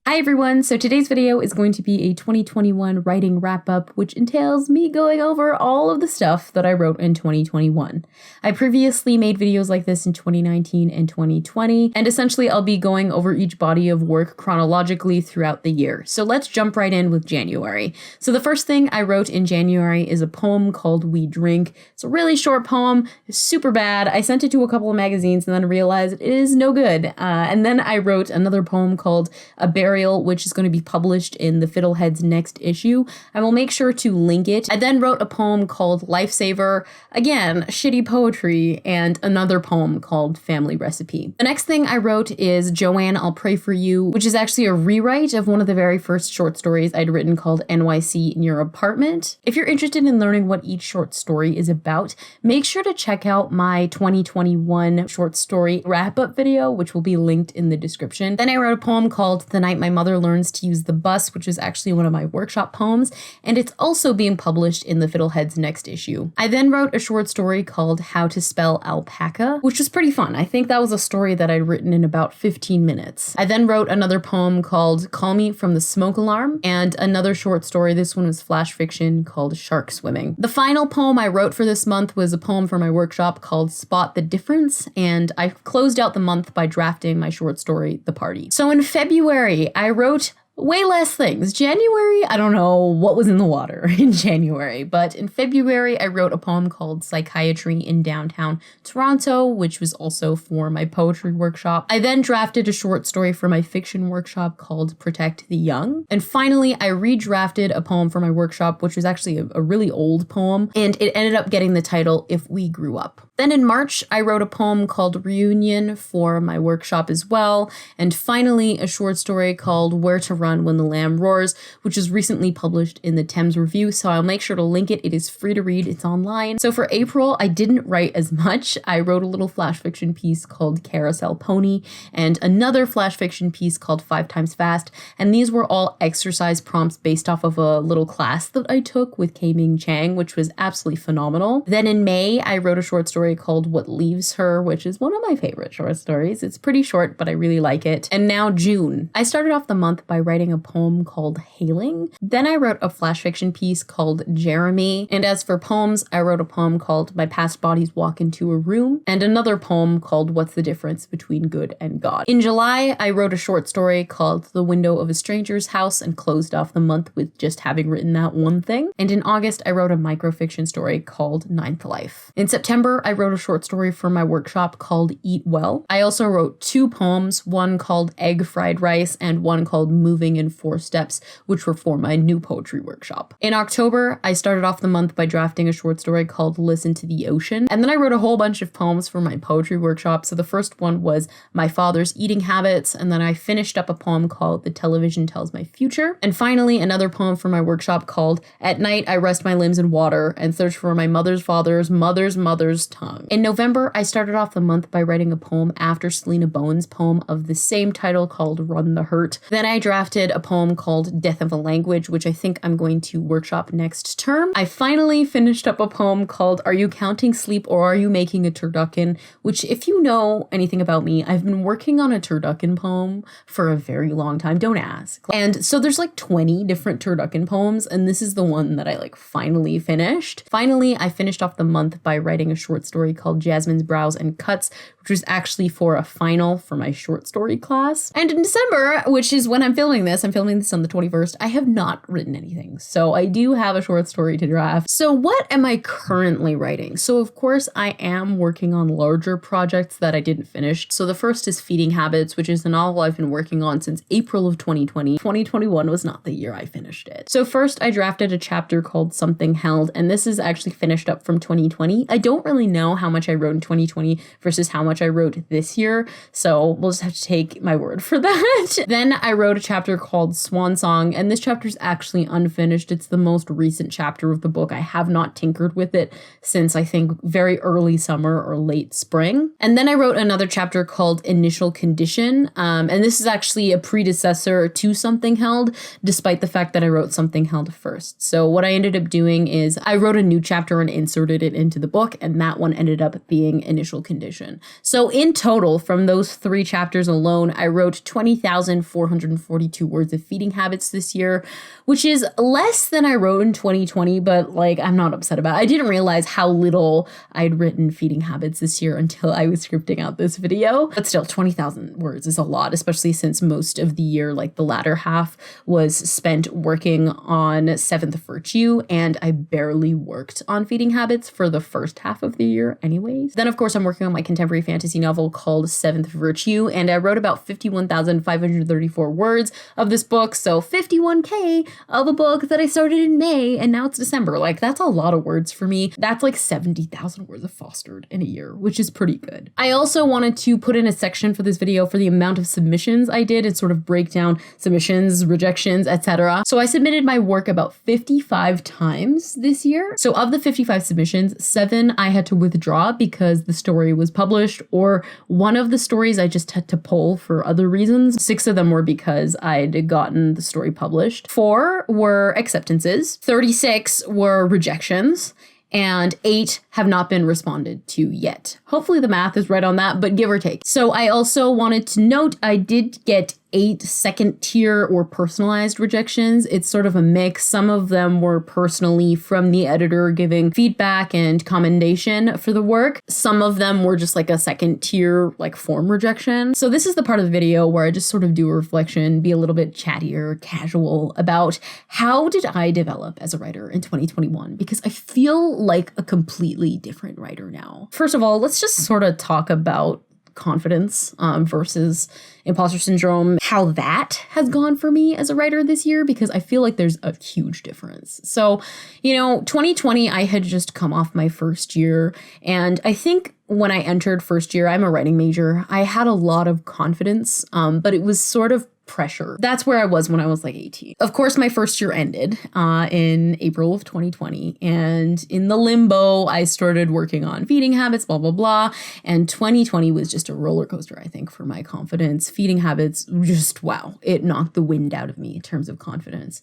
Hi everyone, so today's video is going to be a 2021 writing wrap-up, which entails me going over all of the stuff that I wrote in 2021. I previously made videos like this in 2019 and 2020, and essentially I'll be going over each body of work chronologically throughout the year. So let's jump right in with January. So the first thing I wrote in January is a poem called We Drink. It's a really short poem, it's super bad. I sent it to a couple of magazines and then realized it is no good. And then I wrote another poem called A Burial, which is going to be published in the Fiddlehead's next issue. I will make sure to link it. I then wrote a poem called Lifesaver, again, shitty poetry, and another poem called Family Recipe. The next thing I wrote is Joanne, I'll Pray For You, which is actually a rewrite of one of the very first short stories I'd written called NYC in Your Apartment. If you're interested in learning what each short story is about, make sure to check out my 2021 short story wrap-up video, which will be linked in the description. Then I wrote a poem called The Night My Mother Learns to Use the Bus, which is actually one of my workshop poems, and it's also being published in the Fiddlehead's next issue. I then wrote a short story called How to Spell Alpaca, which was pretty fun. I think that was a story that I'd written in about 15 minutes. I then wrote another poem called Call Me From the Smoke Alarm, and another short story, this one was flash fiction, called Shark Swimming. The final poem I wrote for this month was a poem for my workshop called Spot the Difference, and I closed out the month by drafting my short story, The Party. So in February, I wrote way less things. January, I don't know what was in the water in January, but in February, I wrote a poem called Psychiatry in Downtown Toronto, which was also for my poetry workshop. I then drafted a short story for my fiction workshop called Protect the Young. And finally, I redrafted a poem for my workshop, which was actually a really old poem, and it ended up getting the title If We Grew Up. Then in March, I wrote a poem called Reunion for my workshop as well. And finally, a short story called Where to Run When the Lamb Roars, which is recently published in the Thames Review, so I'll make sure to link it. It is free to read, it's online. So for April, I didn't write as much. I wrote a little flash fiction piece called Carousel Pony and another flash fiction piece called 5 Times Fast, and these were all exercise prompts based off of a little class that I took with K-Ming Chang, which was absolutely phenomenal. Then in May, I wrote a short story called What Leaves Her, which is one of my favorite short stories. It's pretty short, but I really like it. And now June. I started off the month by writing a poem called Hailing. Then I wrote a flash fiction piece called Jeremy. And as for poems, I wrote a poem called My Past Bodies Walk Into a Room and another poem called What's the Difference Between Good and God. In July, I wrote a short story called The Window of a Stranger's House and closed off the month with just having written that one thing. And in August, I wrote a microfiction story called Ninth Life. In September, I wrote a short story for my workshop called Eat Well. I also wrote 2 poems, one called Egg Fried Rice and one called Moving in 4 Steps, which were for my new poetry workshop. In October, I started off the month by drafting a short story called Listen to the Ocean, and then I wrote a whole bunch of poems for my poetry workshop. So the first one was My Father's Eating Habits, and then I finished up a poem called The Television Tells My Future, and finally another poem for my workshop called At Night I Rest My Limbs in Water and Search for My Mother's Father's Mother's Tongue. In November, I started off the month by writing a poem after Selena Bowen's poem of the same title called Run the Hurt. Then I drafted a poem called Death of a Language, which I think I'm going to workshop next term. I finally finished up a poem called Are You Counting Sleep or Are You Making a Turducken? Which, if you know anything about me, I've been working on a turducken poem for a very long time. Don't ask. And so there's like 20 different turducken poems, and this is the one that I finally finished. Finally, I finished off the month by writing a short story called Jasmine's Brows and Cuts, which was actually for a final for my short story class. And in December, which is when I'm filming this on the 21st, I have not written anything. So I do have a short story to draft. So what am I currently writing? So of course I am working on larger projects that I didn't finish. So the first is Feeding Habits, which is a novel I've been working on since April of 2020. 2021 was not the year I finished it. So first I drafted a chapter called Something Held, and this is actually finished up from 2020. I don't really know how much I wrote in 2020 versus how much I wrote this year, so we'll just have to take my word for that. Then I wrote a chapter called Swan Song, and this chapter is actually unfinished. It's the most recent chapter of the book. I have not tinkered with it since I think very early summer or late spring. And then I wrote another chapter called Initial Condition, and this is actually a predecessor to Something Held, despite the fact that I wrote Something Held first. So what I ended up doing is I wrote a new chapter and inserted it into the book, and that one one ended up being initial condition. So in total, from those 3 chapters alone, I wrote 20,442 words of feeding habits this year, which is less than I wrote in 2020, but like, I'm not upset about it. I didn't realize how little I'd written feeding habits this year until I was scripting out this video. But still, 20,000 words is a lot, especially since most of the year, like the latter half, was spent working on 7th Virtue, and I barely worked on feeding habits for the first half of the year anyways. Then of course I'm working on my contemporary fantasy novel called 7th Virtue, and I wrote about 51,534 words of this book, so 51K of a book that I started in May and now it's December. Like, that's a lot of words for me. That's like 70,000 words of fostered in a year, which is pretty good. I also wanted to put in a section for this video for the amount of submissions I did and sort of break down submissions, rejections, etc. So I submitted my work about 55 times this year. So of the 55 submissions, 7 I had to withdraw because the story was published, or one of the stories I just had to pull for other reasons. 6 of them were because I'd gotten the story published. 4 were acceptances, 36 were rejections, and 8 have not been responded to yet. Hopefully the math is right on that, but give or take. So I also wanted to note I did get 8 second tier or personalized rejections. It's sort of a mix. Some of them were personally from the editor giving feedback and commendation for the work. Some of them were just like a second tier, like form rejection. So this is the part of the video where I just sort of do a reflection, be a little bit chattier, casual about how did I develop as a writer in 2021? Because I feel like a completely different writer now. First of all, let's just sort of talk about confidence versus imposter syndrome, how that has gone for me as a writer this year, because I feel like there's a huge difference. So, 2020, I had just come off my first year, and I think when I entered first year, I'm a writing major, I had a lot of confidence, but it was sort of pressure. That's where I was when I was like 18. Of course, my first year ended in April of 2020. And in the limbo, I started working on feeding habits, blah, blah, blah. And 2020 was just a roller coaster, I think, for my confidence. Feeding habits, just wow, it knocked the wind out of me in terms of confidence.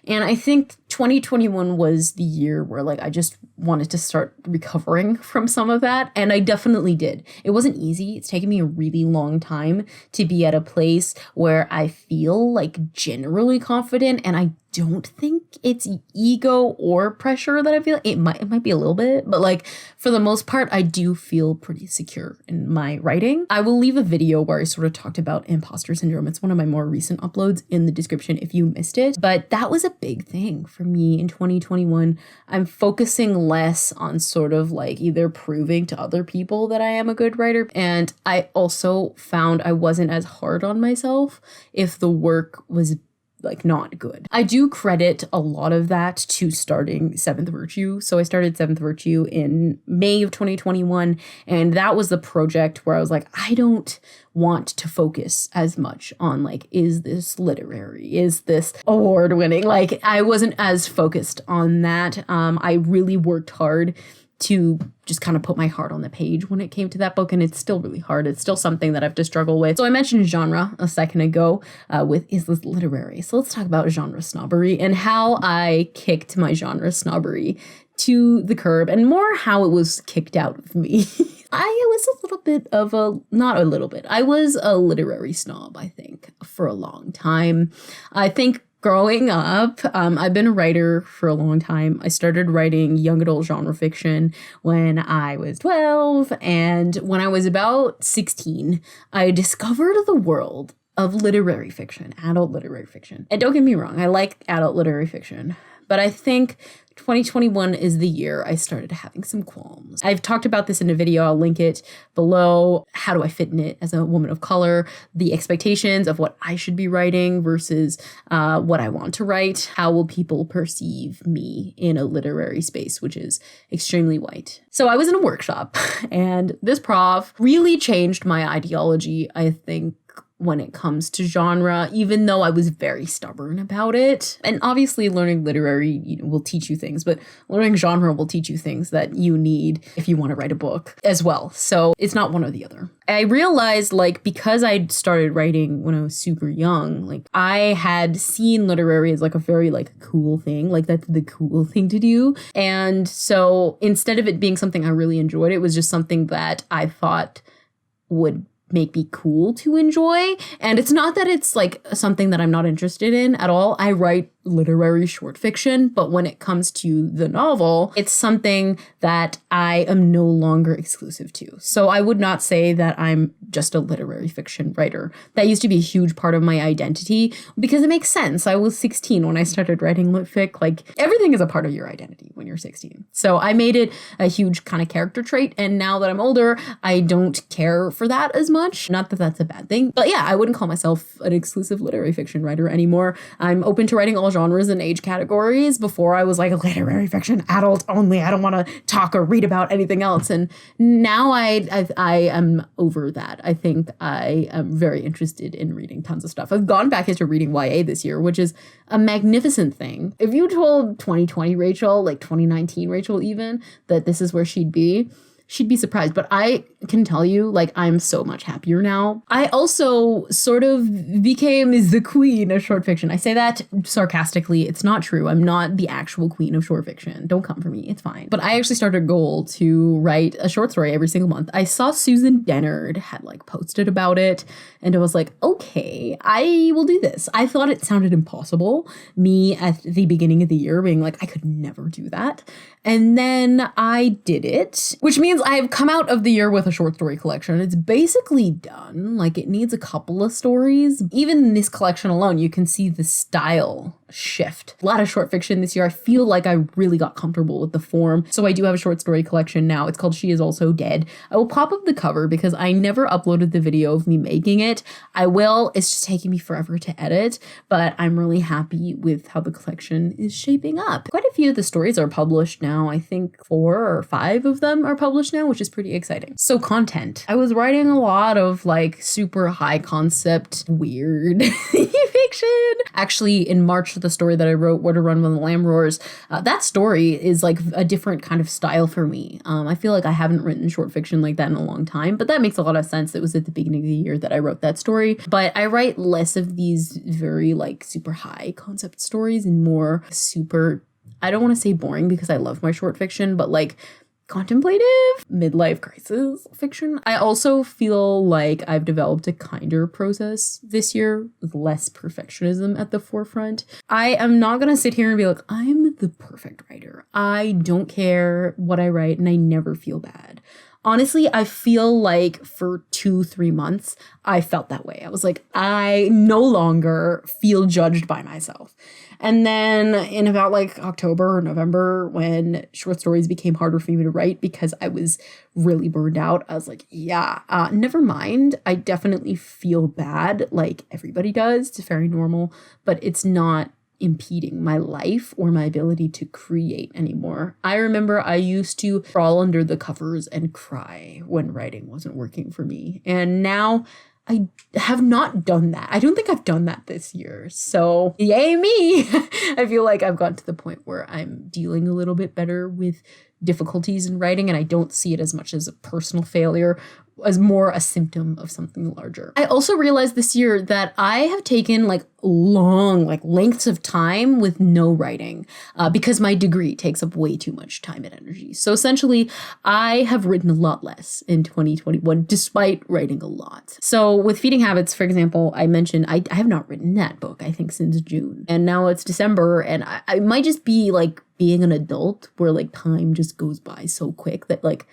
And I think 2021 was the year where I just wanted to start recovering from some of that. And I definitely did. It wasn't easy. It's taken me a really long time to be at a place where I feel generally confident. And I don't think it's ego or pressure that I feel. It might be a little bit, but for the most part, I do feel pretty secure in my writing. I will leave a video where I sort of talked about imposter syndrome. It's one of my more recent uploads in the description if you missed it. But that was a big thing for me in 2021. I'm focusing less on sort of either proving to other people that I am a good writer. And I also found I wasn't as hard on myself if the work was not good. I do credit a lot of that to starting 7th Virtue. So I started 7th Virtue in May of 2021. And that was the project where I was I don't want to focus as much on is this literary? Is this award winning? I wasn't as focused on that. I really worked hard to just kind of put my heart on the page when it came to that book. And it's still really hard. It's still something that I have to struggle with. So I mentioned genre a second ago with is this literary? So let's talk about genre snobbery and how I kicked my genre snobbery to the curb, and more how it was kicked out of me. I was a little bit of I was a literary snob, I think, for a long time. I think growing up, I've been a writer for a long time. I started writing young adult genre fiction when I was 12, and when I was about 16, I discovered the world of literary fiction, adult literary fiction. And don't get me wrong, I like adult literary fiction, but I think 2021 is the year I started having some qualms. I've talked about this in a video. I'll link it below. How do I fit in it as a woman of color? The expectations of what I should be writing versus what I want to write. How will people perceive me in a literary space, which is extremely white? So I was in a workshop, and this prof really changed my ideology, I think, when it comes to genre, even though I was very stubborn about it. And obviously learning literary will teach you things, but learning genre will teach you things that you need if you want to write a book as well. So it's not one or the other. I realized, like, because I started writing when I was super young, like, I had seen literary as like a very like cool thing, like that's the cool thing to do. And so instead of it being something I really enjoyed, it was just something that I thought would make me cool to enjoy. And it's not that it's like something that I'm not interested in at all. I write literary short fiction, but when it comes to the novel, it's something that I am no longer exclusive to. So I would not say that I'm just a literary fiction writer. That used to be a huge part of my identity because it makes sense. I was 16 when I started writing lit fic. Like, everything is a part of your identity when you're 16. So I made it a huge kind of character trait. And now that I'm older, I don't care for that as much. Not that that's a bad thing, but yeah, I wouldn't call myself an exclusive literary fiction writer anymore. I'm open to writing all genres and age categories. Before I was like literary fiction, adult only. I don't want to talk or read about anything else. And now I am over that. I think I am very interested in reading tons of stuff. I've gone back into reading YA this year, which is a magnificent thing. If you told 2020 Rachel, like 2019 Rachel even, that this is where she'd be surprised. But I can tell you, like, I'm so much happier now. I also sort of became the queen of short fiction. I say that sarcastically. It's not true. I'm not the actual queen of short fiction. Don't come for me. It's fine. But I actually started a goal to write a short story every single month. I saw Susan Dennard had like posted about it, and I was like, okay, I will do this. I thought it sounded impossible. Me at the beginning of the year being like, I could never do that. And then I did it, which means I've come out of the year with a short story collection. It's basically done. Like, it needs a couple of stories. Even in this collection alone, you can see the style shift. A lot of short fiction this year. I feel like I really got comfortable with the form. So I do have a short story collection now. It's called She Is Also Dead. I will pop up the cover because I never uploaded the video of me making it. I will. It's just taking me forever to edit, but I'm really happy with how the collection is shaping up. Quite a few of the stories are published now. I think 4 or 5 of them are published now, which is pretty exciting. So content. I was writing a lot of like super high concept, weird fiction. Actually, in March, the story that I wrote, Where to Run When the Lamb Roars, that story is like a different kind of style for me. I feel like I haven't written short fiction like that in a long time, but that makes a lot of sense. It was at the beginning of the year that I wrote that story. But I write less of these very like super high concept stories and more super, I don't want to say boring because I love my short fiction, but like contemplative midlife crisis fiction. I also feel like I've developed a kinder process this year with less perfectionism at the forefront. I am not going to sit here and be like, I'm the perfect writer. I don't care what I write and I never feel bad. Honestly, I feel like for 2-3 months, I felt that way. I was like, I no longer feel judged by myself. And then in about like October or November, when short stories became harder for me to write because I was really burned out, I was like, yeah, never mind. I definitely feel bad like everybody does. It's very normal, but it's not impeding my life or my ability to create anymore. I remember I used to crawl under the covers and cry when writing wasn't working for me. And now I have not done that. I don't think I've done that this year. So yay me. I feel like I've gotten to the point where I'm dealing a little bit better with difficulties in writing, and I don't see it as much as a personal failure, as more a symptom of something larger. I also realized this year that I have taken like long, like lengths of time with no writing because my degree takes up way too much time and energy. So essentially, I have written a lot less in 2021, despite writing a lot. So with Feeding Habits, for example, I mentioned I have not written that book, I think, since June. And now it's December, and I might just be like being an adult where like time just goes by so quick that like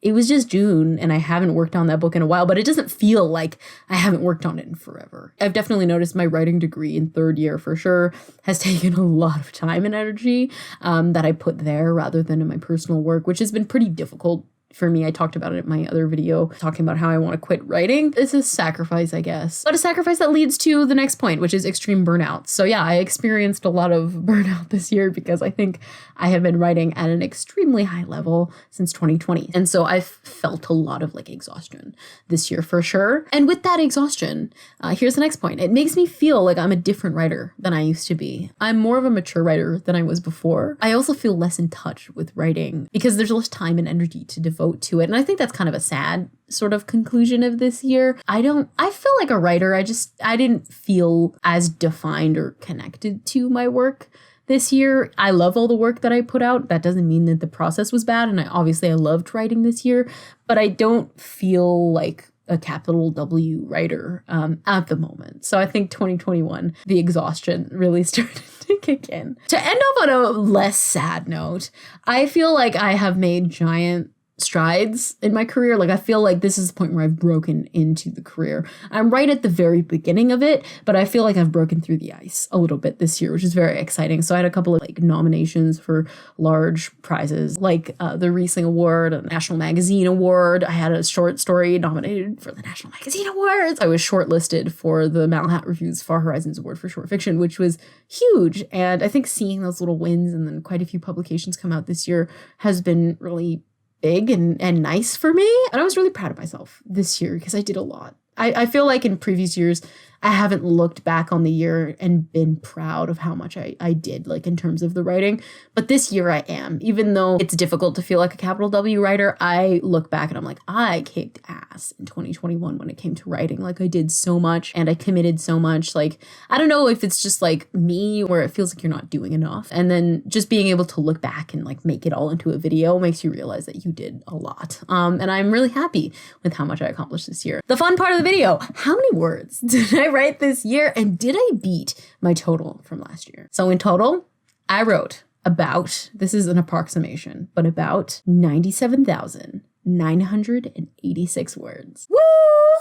it was just June and I haven't worked on that book in a while, but it doesn't feel like I haven't worked on it in forever. I've definitely noticed my writing degree in 3rd year for sure has taken a lot of time and energy that I put there rather than in my personal work, which has been pretty difficult for me, I talked about it in my other video, talking about how I want to quit writing. It's a sacrifice, I guess, but a sacrifice that leads to the next point, which is extreme burnout. So yeah, I experienced a lot of burnout this year because I think I have been writing at an extremely high level since 2020. And so I've felt a lot of like exhaustion this year for sure. And with that exhaustion, here's the next point. It makes me feel like I'm a different writer than I used to be. I'm more of a mature writer than I was before. I also feel less in touch with writing because there's less time and energy to devote to it. And I think that's kind of a sad sort of conclusion of this year. I feel like a writer. I didn't feel as defined or connected to my work this year. I love all the work that I put out. That doesn't mean that the process was bad. And I loved writing this year, but I don't feel like a capital W writer at the moment. So I think 2021, the exhaustion really started to kick in. To end off on a less sad note, I feel like I have made giant strides in my career. Like I feel like this is the point where I've broken into the career. I'm right at the very beginning of it, but I feel like I've broken through the ice a little bit this year, which is very exciting. So I had a couple of like nominations for large prizes, like the Riesling Award, a National Magazine Award. I had a short story nominated for the National Magazine Awards. I was shortlisted for the Malahat Review's Far Horizons Award for short fiction, which was huge. And I think seeing those little wins and then quite a few publications come out this year has been really big and nice for me. And I was really proud of myself this year because I did a lot. I feel like in previous years, I haven't looked back on the year and been proud of how much I did, like in terms of the writing. But this year I am. Even though it's difficult to feel like a capital W writer, I look back and I'm like, I kicked ass in 2021 when it came to writing. Like I did so much and I committed so much. Like, I don't know if it's just like me where it feels like you're not doing enough. And then just being able to look back and like make it all into a video makes you realize that you did a lot. And I'm really happy with how much I accomplished this year. The fun part of the video, how many words did I write this year, and did I beat my total from last year? So in total, I wrote about, this is an approximation, but about 97,986 words. Woo!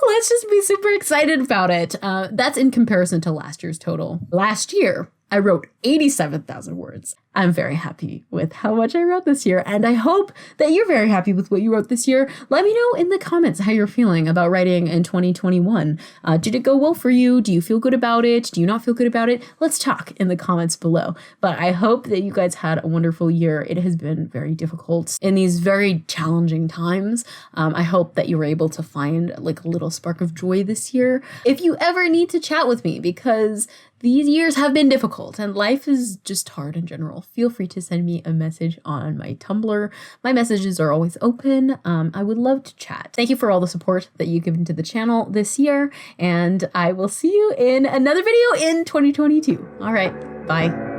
Let's just be super excited about it. That's in comparison to last year's total. Last year, I wrote 87,000 words. I'm very happy with how much I wrote this year, and I hope that you're very happy with what you wrote this year. Let me know in the comments how you're feeling about writing in 2021. Did it go well for you? Do you feel good about it? Do you not feel good about it? Let's talk in the comments below. But I hope that you guys had a wonderful year. It has been very difficult in these very challenging times. I hope that you were able to find like a little spark of joy this year. If you ever need to chat with me, because these years have been difficult and life is just hard in general, feel free to send me a message on my Tumblr. My messages are always open. I would love to chat. Thank you for all the support that you've given to the channel this year, and I will see you in another video in 2022. All right, bye.